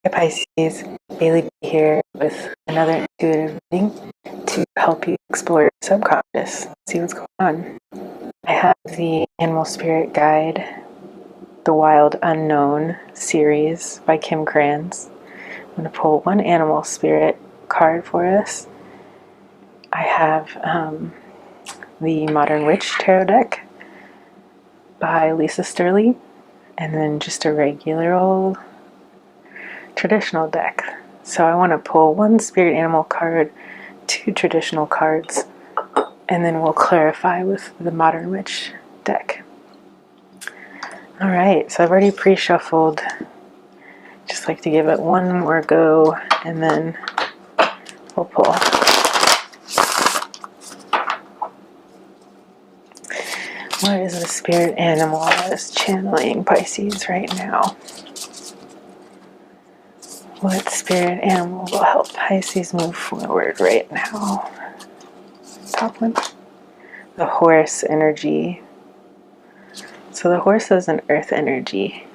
Hi Pisces, Bailey here with another intuitive reading to help you explore your subconscious, see what's going on. I have the Animal Spirit Guide, The Wild Unknown series by Krans. I'm going to pull one animal spirit card for us. I have the Modern Witch Tarot deck by Sterle, and then just a regular old traditional deck. So I want to pull one spirit animal card, two traditional cards, and then we'll clarify with the Modern Witch deck. Alright, so I've already pre-shuffled. Just like to give it one more go, and then we'll pull. What is the spirit animal that is channeling Pisces right now? What spirit animal will help Pisces move forward right now? Top one. The horse energy. So the horse is an earth energy.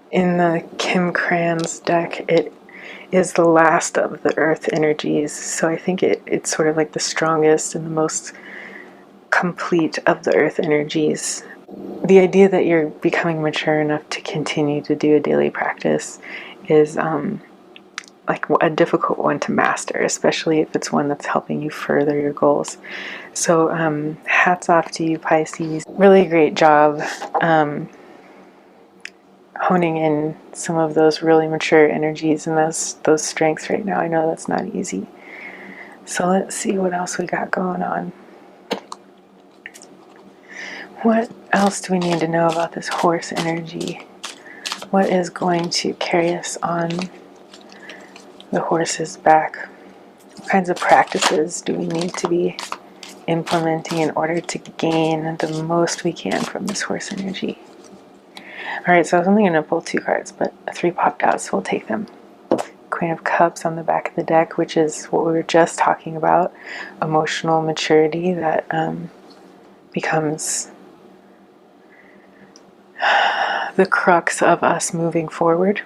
In the Krans deck, it is the last of the earth energies. So I think it's sort of like the strongest and the most complete of the earth energies. The idea that you're becoming mature enough to continue to do a daily practice is like a difficult one to master, especially if it's one that's helping you further your goals. So hats off to you, Pisces. Really great job honing in some of those really mature energies and those strengths right now. I know that's not easy. So let's see what else we got going on. What else do we need to know about this horse energy? What is going to carry us on the horse's back? What kinds of practices do we need to be implementing in order to gain the most we can from this horse energy? Alright, so I was only going to pull two cards, but three popped out, so we'll take them. Queen of Cups on the back of the deck, which is what we were just talking about. Emotional maturity that becomes the crux of us moving forward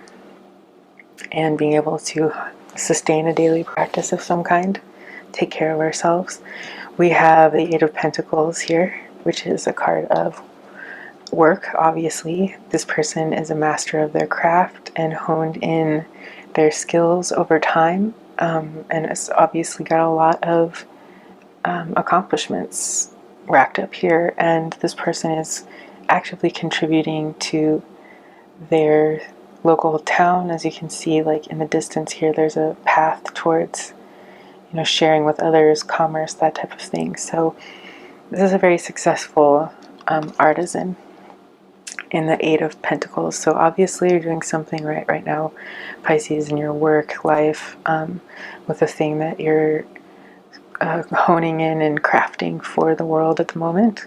and being able to sustain a daily practice of some kind, take care of ourselves. We have the Eight of Pentacles here, which is a card of work. Obviously, this person is a master of their craft and honed in their skills over time, and it's obviously got a lot of accomplishments racked up here, and this person is actively contributing to their local town. As you can see, like in the distance here, there's a path towards, you know, sharing with others, commerce, that type of thing. So this is a very successful artisan in the Eight of Pentacles. So obviously you're doing something right now, Pisces, in your work life, with the thing that you're honing in and crafting for the world at the moment.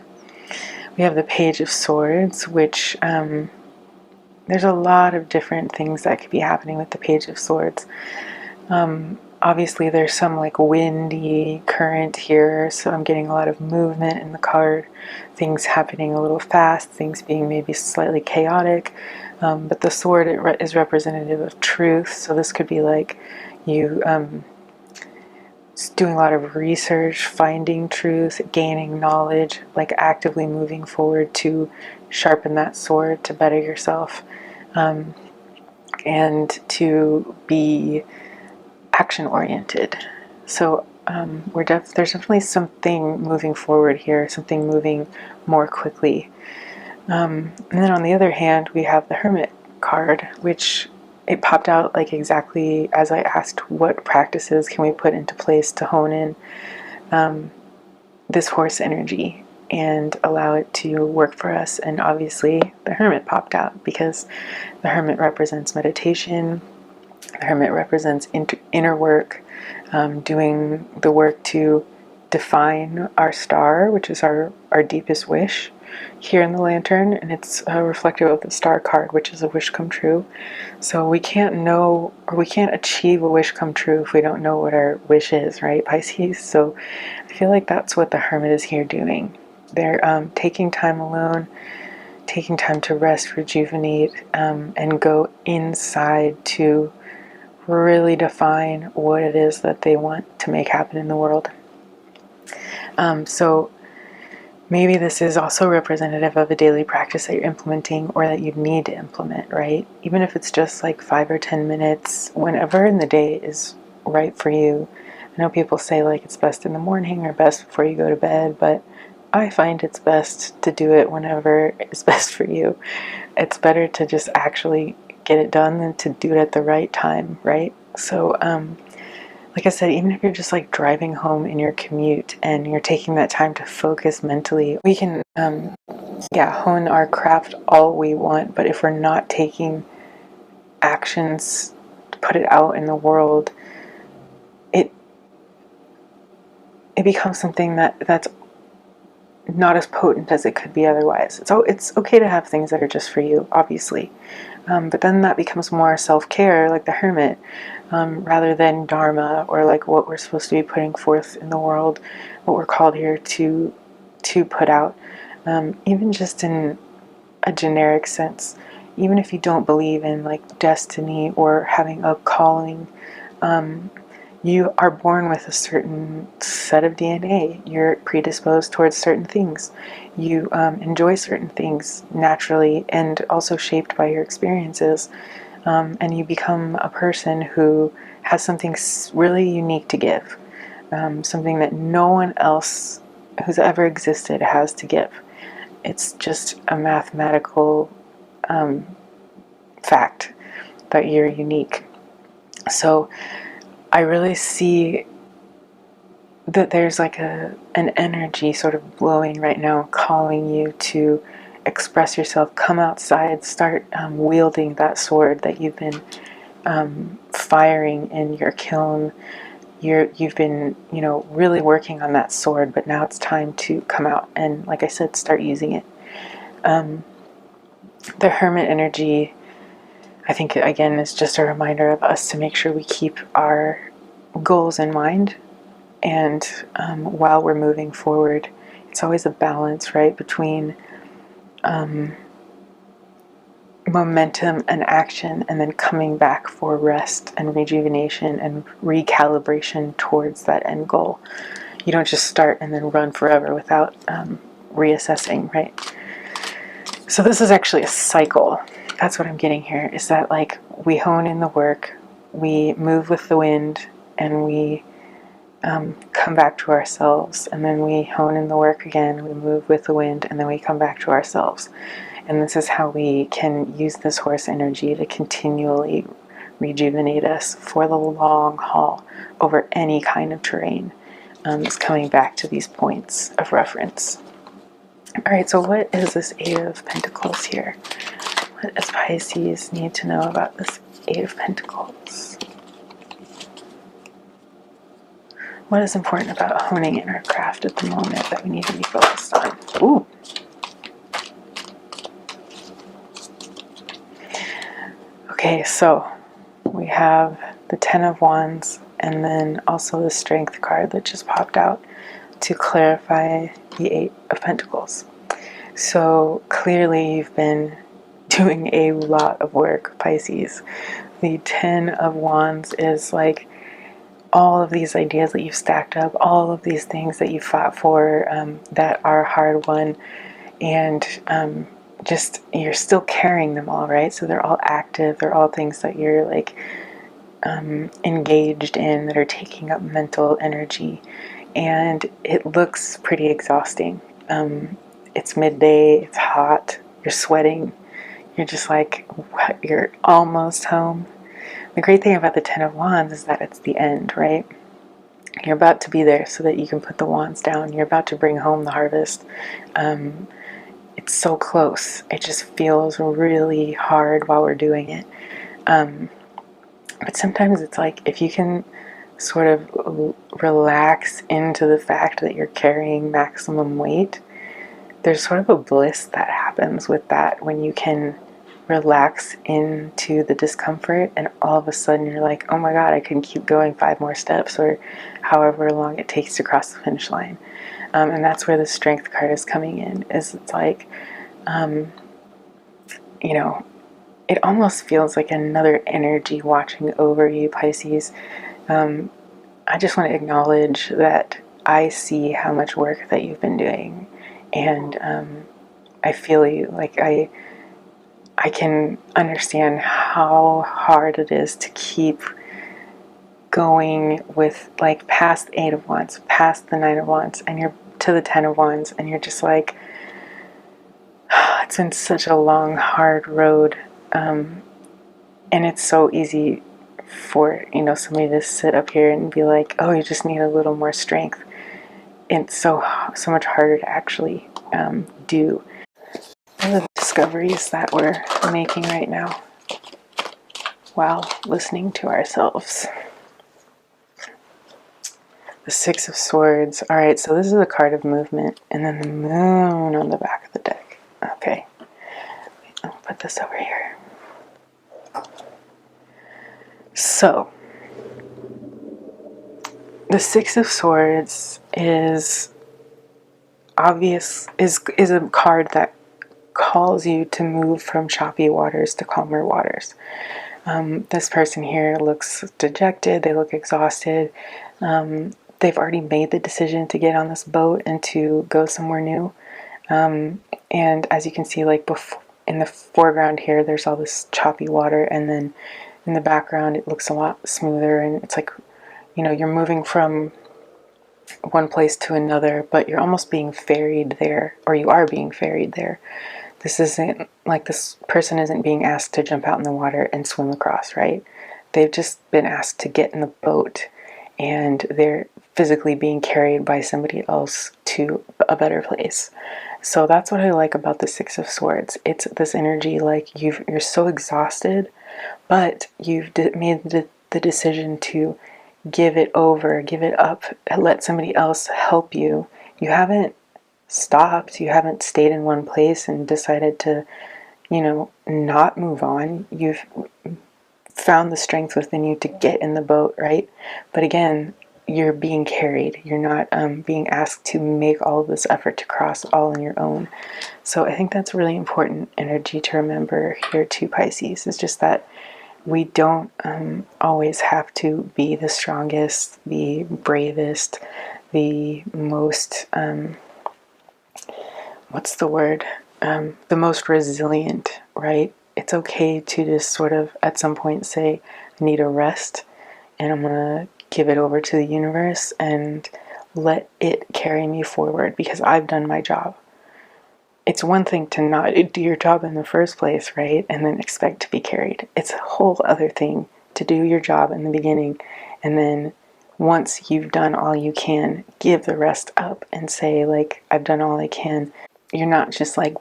We have the Page of Swords, which there's a lot of different things that could be happening with the Page of Swords. Obviously there's some like windy current here, so I'm getting a lot of movement in the card, things happening a little fast, things being maybe slightly chaotic, but the sword is representative of truth, so this could be like you doing a lot of research, finding truth, gaining knowledge, like actively moving forward to sharpen that sword, to better yourself, and to be action-oriented. So there's definitely something moving forward here, something moving more quickly. And then on the other hand, we have the Hermit card, which it popped out like exactly as I asked, what practices can we put into place to hone in this horse energy and allow it to work for us. And obviously the Hermit popped out because the Hermit represents meditation. The Hermit represents inner work, doing the work to define our star, which is our deepest wish here in the Lantern, and it's reflective of the Star card, which is a wish come true. So we can't know, or we can't achieve a wish come true if we don't know what our wish is, right, Pisces? So I feel like that's what the Hermit is here doing. They're taking time alone taking time to rest, rejuvenate, and go inside to really define what it is that they want to make happen in the world. So maybe this is also representative of a daily practice that you're implementing or that you need to implement, right? Even if it's just like 5 or 10 minutes, whenever in the day is right for you. I know people say like it's best in the morning or best before you go to bed, but I find it's best to do it whenever is best for you. It's better to just actually get it done than to do it at the right time, right? So, like I said, even if you're just like driving home in your commute and you're taking that time to focus mentally, we can, hone our craft all we want, but if we're not taking actions to put it out in the world, it becomes something that's not as potent as it could be otherwise. It's okay to have things that are just for you, obviously. But then that becomes more self-care, like the hermit, rather than dharma, or like what we're supposed to be putting forth in the world, what we're called here to put out. Even just in a generic sense, even if you don't believe in like destiny or having a calling, you are born with a certain set of DNA. You're predisposed towards certain things. You enjoy certain things naturally and also shaped by your experiences. And you become a person who has something really unique to give. Something that no one else who's ever existed has to give. It's just a mathematical fact that you're unique. So I really see that there's like an energy sort of blowing right now, calling you to express yourself, come outside, start wielding that sword that you've been firing in your kiln. You've been, really working on that sword, but now it's time to come out and, like I said, start using it. The hermit energy, I think, again, is just a reminder of us to make sure we keep our goals in mind. And while we're moving forward, it's always a balance, right, between momentum and action, and then coming back for rest and rejuvenation and recalibration towards that end goal. You don't just start and then run forever without reassessing, right? So this is actually a cycle. That's what I'm getting here, is that like we hone in the work, we move with the wind, and we come back to ourselves, and then we hone in the work again, we move with the wind, and then we come back to ourselves. And this is how we can use this horse energy to continually rejuvenate us for the long haul over any kind of terrain. It's coming back to these points of reference. All right, so what is this Eight of Pentacles here? What does Pisces need to know about this Eight of Pentacles? What is important about honing in our craft at the moment that we need to be focused on? Ooh. Okay, so we have the Ten of Wands and then also the Strength card that just popped out to clarify the Eight of Pentacles. So clearly you've been doing a lot of work, Pisces. The Ten of Wands is like all of these ideas that you've stacked up, all of these things that you fought for that are hard won, and just you're still carrying them all, right? So they're all active, they're all things that you're like engaged in, that are taking up mental energy, and it looks pretty exhausting. It's midday, it's hot, you're sweating, you're just like, what? You're almost home. The great thing about the Ten of Wands is that it's the end, right? You're about to be there so that you can put the wands down. You're about to bring home the harvest. It's so close. It just feels really hard while we're doing it. But sometimes it's like if you can sort of relax into the fact that you're carrying maximum weight, there's sort of a bliss that happens with that when you can relax into the discomfort, and all of a sudden you're like, oh my god, I can keep going 5 more steps, or however long it takes to cross the finish line. And that's where the Strength card is coming in, is it's like you know, it almost feels like another energy watching over you, Pisces. I just want to acknowledge that I see how much work that you've been doing, and I feel you. Like I can understand how hard it is to keep going with, like, past the Eight of Wands, past the Nine of Wands, and you're to the Ten of Wands, and you're just like, it's been such a long, hard road, and it's so easy for, you know, somebody to sit up here and be like, oh, you just need a little more strength. It's so much harder to actually do. One of the discoveries that we're making right now while listening to ourselves. The Six of Swords. All right, so this is a card of movement, and then the moon on the back of the deck. Okay, I'll put this over here. So, the Six of Swords is a card that calls you to move from choppy waters to calmer waters. This person here looks dejected. They look exhausted. They've already made the decision to get on this boat and to go somewhere new. And as you can see, like in the foreground here, there's all this choppy water, and then in the background, it looks a lot smoother. And it's like, you know, you're moving from one place to another, but you're almost being ferried there, or you are being ferried there. This isn't like this person isn't being asked to jump out in the water and swim across, right? They've just been asked to get in the boat, and they're physically being carried by somebody else to a better place. So that's what I like about the Six of Swords. It's this energy like you're so exhausted, but you've made the decision to give it over, give it up, and let somebody else help you. You haven't stopped. You haven't stayed in one place and decided to, you know, not move on. You've found the strength within you to get in the boat, right? But again, you're being carried. You're not being asked to make all of this effort to cross all on your own. So I think that's really important energy to remember here too, Pisces. It's just that we don't always have to be the strongest, the bravest, the most, what's the word? The most resilient, right? It's okay to just sort of at some point say, I need a rest, and I'm going to give it over to the universe and let it carry me forward because I've done my job. It's one thing to not do your job in the first place, right? And then expect to be carried. It's a whole other thing to do your job in the beginning, and then once you've done all you can, give the rest up and say, like, I've done all I can. You're not just like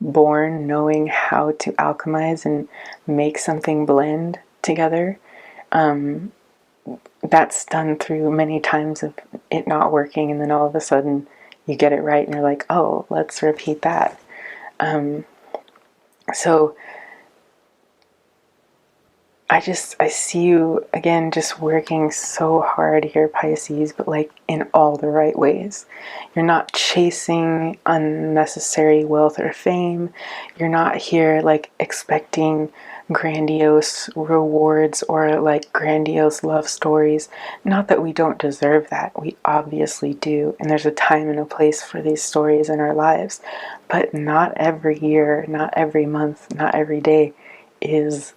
born knowing how to alchemize and make something blend together. That's done through many times of it not working, and then all of a sudden you get it right and you're like, oh, let's repeat that. So I see you again just working so hard here, Pisces, but like in all the right ways. You're not chasing unnecessary wealth or fame. You're not here like expecting grandiose rewards or like grandiose love stories. Not that we don't deserve that. We obviously do. And there's a time and a place for these stories in our lives. But not every year, not every month, not every day is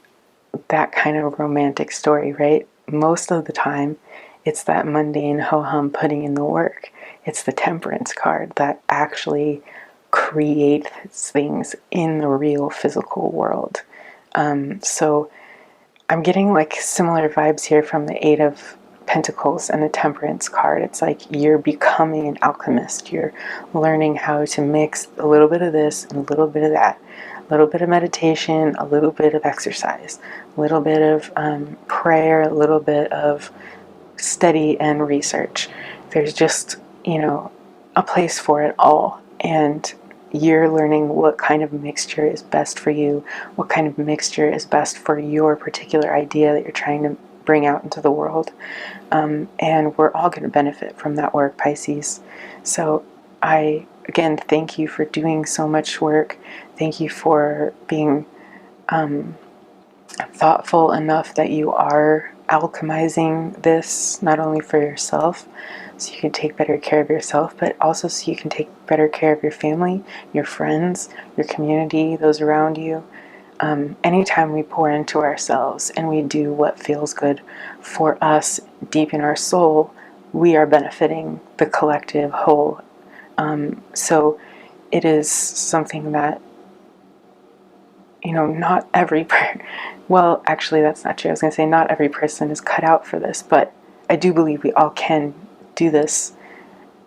that kind of romantic story, right? Most of the time, it's that mundane ho-hum putting in the work. It's the Temperance card that actually creates things in the real physical world. So I'm getting like similar vibes here from the Eight of Pentacles and the Temperance card. It's like you're becoming an alchemist. You're learning how to mix a little bit of this and a little bit of that. A little bit of meditation, a little bit of exercise, a little bit of prayer, a little bit of study and research. There's just, you know, a place for it all. And you're learning what kind of mixture is best for you, what kind of mixture is best for your particular idea that you're trying to bring out into the world. And we're all going to benefit from that work, Pisces. So I, again, thank you for doing so much work. Thank you for being thoughtful enough that you are alchemizing this, not only for yourself, so you can take better care of yourself, but also so you can take better care of your family, your friends, your community, those around you. Anytime we pour into ourselves and we do what feels good for us deep in our soul, we are benefiting the collective whole. So it is something that, not every well, actually that's not true. I was going to say not every person is cut out for this, but I do believe we all can do this.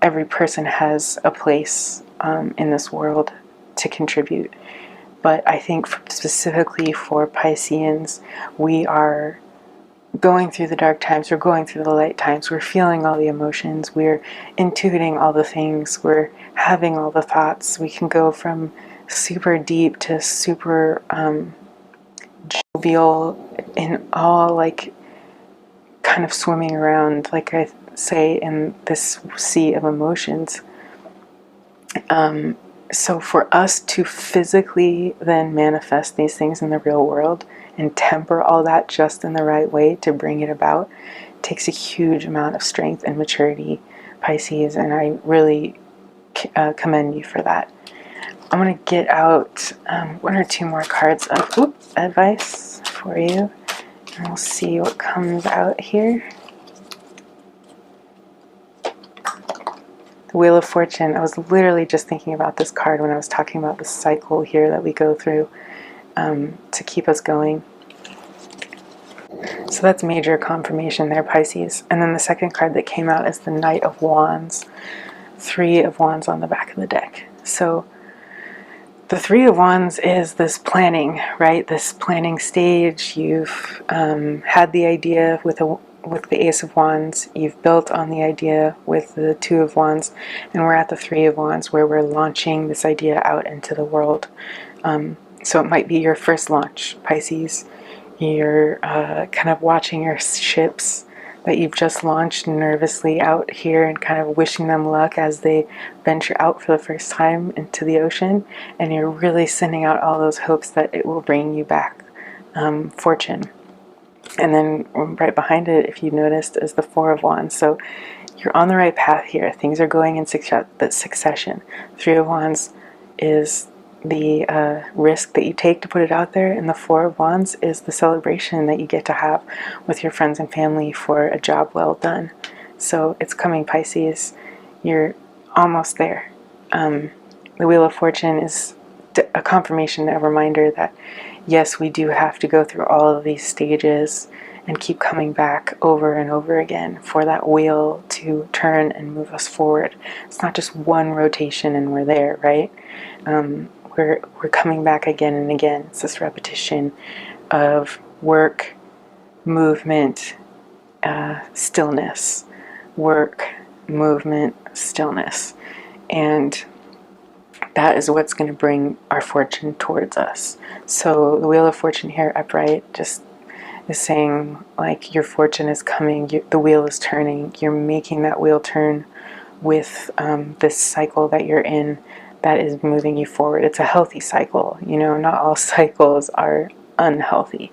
Every person has a place in this world to contribute. But I think specifically for Pisceans, we are going through the dark times, we're going through the light times, we're feeling all the emotions, we're intuiting all the things, we're having all the thoughts. We can go from super deep to super jovial in all, like, kind of swimming around, like I say, in this sea of emotions. So for us to physically then manifest these things in the real world and temper all that just in the right way to bring it about takes a huge amount of strength and maturity, Pisces, and I really commend you for that. I'm going to get out one or two more cards of advice for you, and we'll see what comes out here. The Wheel of Fortune. I was literally just thinking about this card when I was talking about the cycle here that we go through to keep us going. So that's major confirmation there, Pisces. And then the second card that came out is the Knight of Wands. 3 of Wands on the back of the deck. So the 3 of Wands is this planning, right? This planning stage. You've had the idea with the Ace of Wands. You've built on the idea with the 2 of Wands. And we're at the 3 of Wands where we're launching this idea out into the world. So it might be your first launch, Pisces. You're kind of watching your ships that you've just launched nervously out here and kind of wishing them luck as they venture out for the first time into the ocean. And you're really sending out all those hopes that it will bring you back fortune. And then right behind it, if you noticed, is the 4 of Wands. So you're on the right path here. Things are going in succession. 3 of Wands is the risk that you take to put it out there, and the 4 of Wands is the celebration that you get to have with your friends and family for a job well done. So it's coming, Pisces. You're almost there. The Wheel of Fortune is a confirmation, a reminder that yes, we do have to go through all of these stages and keep coming back over and over again for that wheel to turn and move us forward. It's not just one rotation and we're there, right? We're coming back again and again. It's this repetition of work, movement, stillness. Work, movement, stillness. And that is what's going to bring our fortune towards us. So the Wheel of Fortune here upright just is saying, like, your fortune is coming, the wheel is turning, you're making that wheel turn with this cycle that you're in that is moving you forward. It's a healthy cycle. Not all cycles are unhealthy.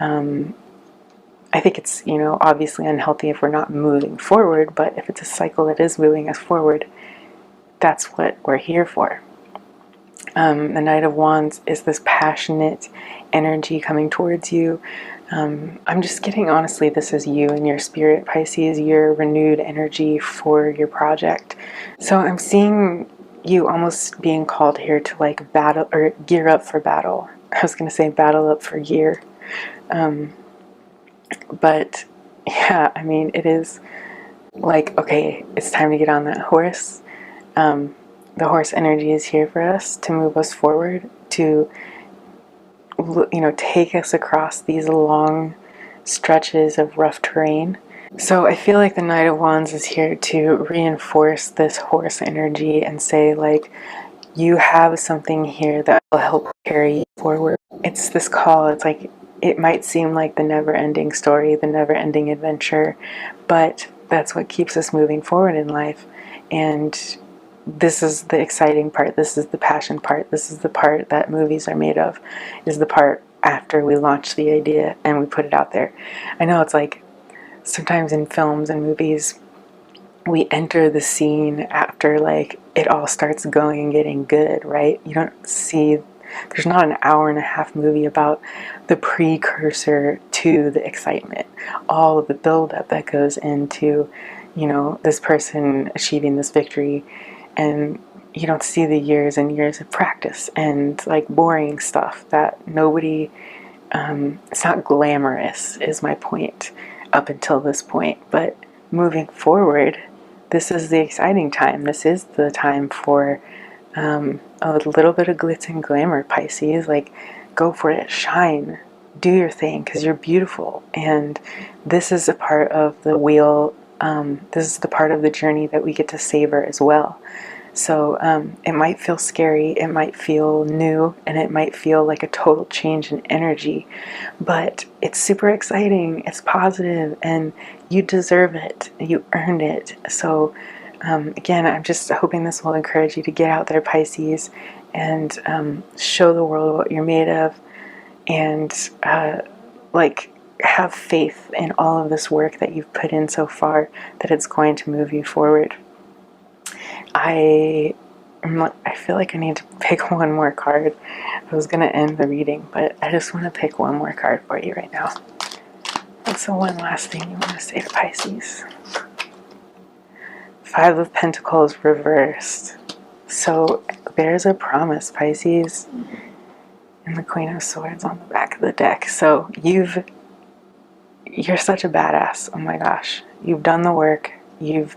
I think it's, obviously unhealthy if we're not moving forward, but if it's a cycle that is moving us forward, that's what we're here for. The Knight of Wands is this passionate energy coming towards you. I'm just getting, honestly, this is you and your spirit, Pisces, your renewed energy for your project. So I'm seeing you almost being called here to, like, battle or gear up for battle. I was going to say battle up for gear. But yeah, I mean, it is like, okay, it's time to get on that horse. The horse energy is here for us to move us forward, to take us across these long stretches of rough terrain. So I feel like the Knight of Wands is here to reinforce this horse energy and say, like, you have something here that will help carry you forward. It's this call. It's like, it might seem like the never-ending story, the never-ending adventure, but that's what keeps us moving forward in life. And this is the exciting part, this is the passion part, this is the part that movies are made of, is the part after we launch the idea and we put it out there. I know it's like sometimes in films and movies we enter the scene after like it all starts going and getting good, right? You don't see, there's not an hour and a half movie about the precursor to the excitement, all of the buildup that goes into, you know, this person achieving this victory. And you don't see the years and years of practice and like boring stuff that nobody, it's not glamorous is my point up until this point. But moving forward, this is the exciting time. This is the time for a little bit of glitz and glamour, Pisces. Like, go for it, shine, do your thing, because you're beautiful. And this is a part of the wheel. This is the part of the journey that we get to savor as well. So it might feel scary, it might feel new, and it might feel like a total change in energy, but it's super exciting, it's positive, and you deserve it, you earned it. So again, I'm just hoping this will encourage you to get out there, Pisces, and show the world what you're made of, and like have faith in all of this work that you've put in so far, that it's going to move you forward. I feel like I need to pick one more card. I was going to end the reading, but I just want to pick one more card for you right now. What's the one last thing you want to say to Pisces? Five of Pentacles reversed. So there's a promise, Pisces. And the Queen of Swords on the back of the deck. So you're such a badass. Oh my gosh. You've done the work. You've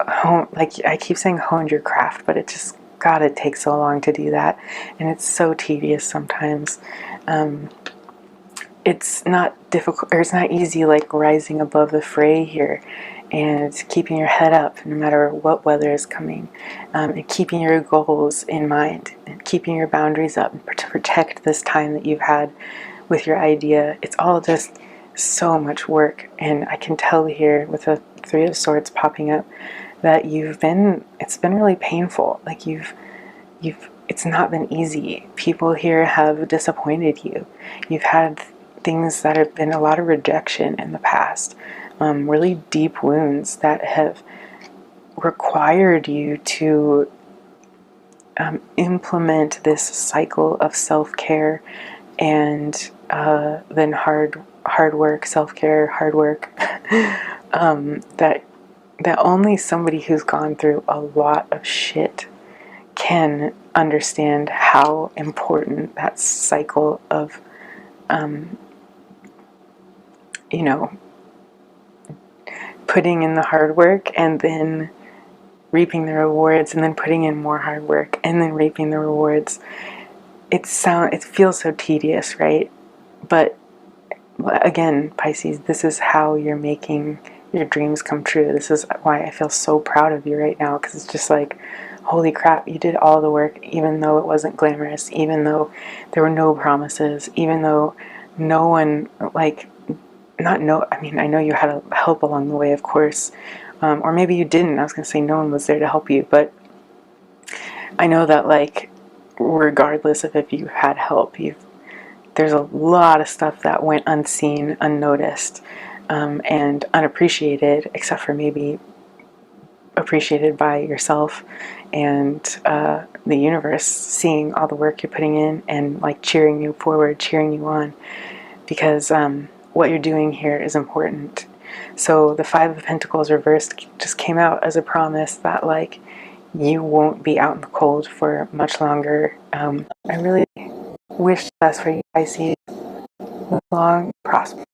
honed, like I keep saying honed your craft, but it just, God, it takes so long to do that. And it's so tedious sometimes. It's not difficult, or it's not easy, like rising above the fray here and keeping your head up no matter what weather is coming, and keeping your goals in mind and keeping your boundaries up to protect this time that you've had with your idea. It's all just so much work, and I can tell here with the Three of Swords popping up that it's been really painful. Like it's not been easy. People here have disappointed you. You've had things that have been a lot of rejection in the past, really deep wounds that have required you to implement this cycle of self-care and then hard work, self-care, hard work, that only somebody who's gone through a lot of shit can understand how important that cycle of, you know, putting in the hard work and then reaping the rewards, and then putting in more hard work and then reaping the rewards. It feels so tedious, right? But again, Pisces, this is how you're making your dreams come true. This is why I feel so proud of you right now, because it's just like, holy crap, you did all the work, even though it wasn't glamorous, even though there were no promises, even though no one, like, I mean, I know you had help along the way, of course, or maybe you didn't. I was going to say no one was there to help you, but I know that, like, regardless of if you had help, there's a lot of stuff that went unseen, unnoticed, and unappreciated, except for maybe appreciated by yourself and the universe, seeing all the work you're putting in and like cheering you forward, cheering you on, because what you're doing here is important. So the Five of Pentacles reversed just came out as a promise that, like, you won't be out in the cold for much longer. I really wish the best for you, Pisces. Live long, prosper.